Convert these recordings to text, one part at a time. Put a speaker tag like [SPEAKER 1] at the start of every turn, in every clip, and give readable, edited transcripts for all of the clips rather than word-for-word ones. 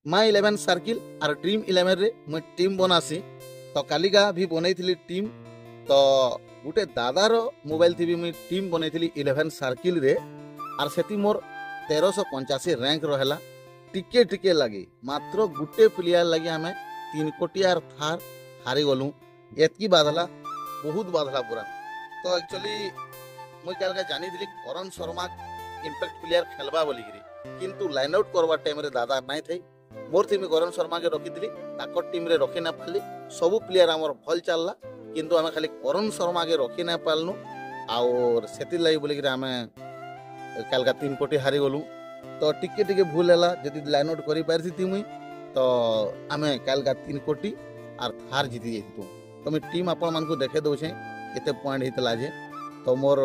[SPEAKER 1] माई 11 circle और dream 11 रे मुझे टीम बनासी। तो कालिका भी बनई टीम। तो गोटे दादार मोबाइल थी मुझे टीम बनई 11 सर्किल रे और से मोर 1385 रैंक रहा। टिके टिके लगे मात्र गोटे प्लेयर लगे आम 3 कोटी आर थार हारी गलु। एतकी बाधला बहुत बाधला पूरा। तो एक्चुअली मुझे क्या जानी करण शर्मा इम्पैक्ट प्लेयर खेलबा बोलिकी किंतु लाइन आउट करवा टाइम रे दादा नहीं थे। मोर थी करण शर्मा के रखी टीम रे रखी ना पाली। सबू प्लेयर आमर भल चलला किंतु आम खाली करण शर्मा के रखी ना पालनु और से लगी बोलिकी आम कालका 3 कोटी हारी गलु। तो टिके टिके भूल है जदि लाइन आउट कर पारी मुई तो आम कालका 3 कोटी आर थार जीति जाइतु। तो मुझे टीम आपण मान को देखे दौचे केते पॉइंट होता जे। तो मोर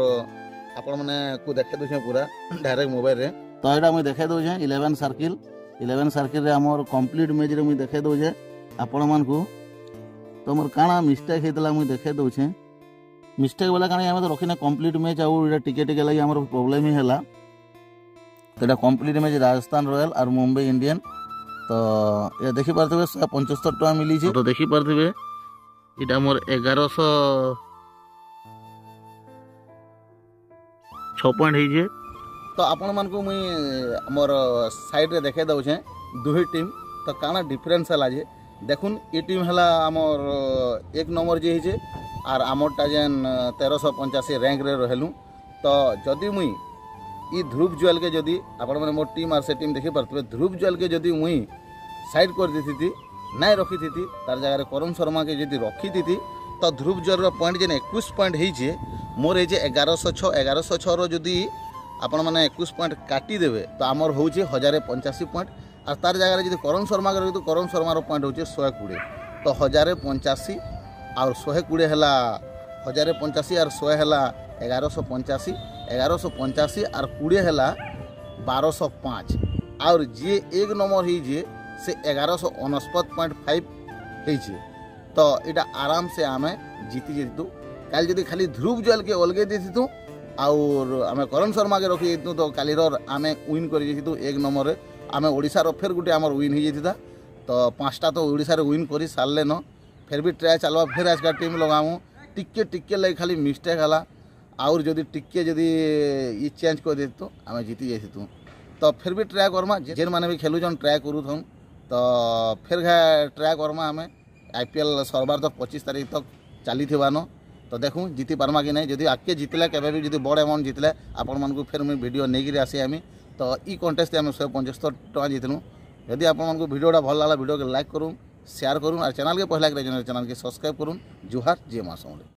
[SPEAKER 1] आपण मैंने को देखे दौचे पूरा डायरेक्ट मोबाइल रे। तो यहाँ मुझे देखे दौचे 11 सर्किल रे आमर कंप्लीट मैच रे मुझे देखे दौचे आपण मान को। तो मोर काना मिस्टेक होता मुझे देखे दौचे मिस्टेक बोला काना आम तो रखीना कंप्लीट मैच आउ टिके टिके लगे आमर प्रॉब्लम ही है। तो ये कंप्लीट मैच राजस्थान रॉयल और मुंबई इंडियन। तो ये देखी पारे 175 टका मिली। तो देखी पारे इटा मोर 1106 पॉइंट है। तो आपण मान को मुई मोर साइड रे देखे दउछे दुही टीम। तो काना डिफरेंस है जे देखुन ये टीम है आमर 1 नंबर जे है और आमरटा जेन 1385 रैंक रे रहलु। तो जदि मुई ई ध्रुव ज्वेल के जदि आपण माने मोर टीम और से टीम देखि परतबे ध्रुव ज्वेल के जदि मुई साइड कर देती नहीं रखी थी तार जगह करण शर्मा के जदि रखी थी तो ध्रुव ज्वेल पॉइंट जेन 21 पॉइंट है मोर ये 1106 री आपण मैंने 21 पॉइंट काटी देवे तो आमर हूँ 1085 पॉइंट और तार जगह जब करण शर्मा के तो करण शर्मार पॉइंट हूँ 120। तो 1085 और 120 है 1085 और 100 है 1185 और 20 है 1205 और जी 1 नंबर ही से 1169.5 है। तो यहाँ आराम से आम जीति जीतु। कल जदि खाली ध्रुव ज्वेल के अलगे देती और आम करण शर्मा के रखी तो काली आम विन कर 1 नंबर आम ओडिशार फेर गुटे आमर विन हो जाता। तो 5टा तो ओडिशार विन कर सारे न फिर भी ट्राए चलवा फिर आज का टीम लगामु टिके टिके लगे खाली मिस्टेक है और जदि टिके जदि ये चेंज कर दे तो आम जीति जाइतु। तो फिर भी ट्राए करमा जेन मैंने भी खेलुन ट्राए करूँ। तो फिर ट्राए करमा आम IPL सरबार तो 25 तारीख तक चली न। तो देखूँ जीति पार्मा कि नहीं जदि आगे जितले केबे भी बड़ अमाउंट जितले आपण मानक फिर मुझे वीडियो नहीं आसी आमी। तो ई कंटेस्ट आम 175 टका जीतलु। जदि आपण वीडियोटा भल लगा वीडियो के लाइक करूँ शेयर करूँ और चैनल के पहला चैनल के सब्सक्राइब करूँ। जुहार जय मां समलेई।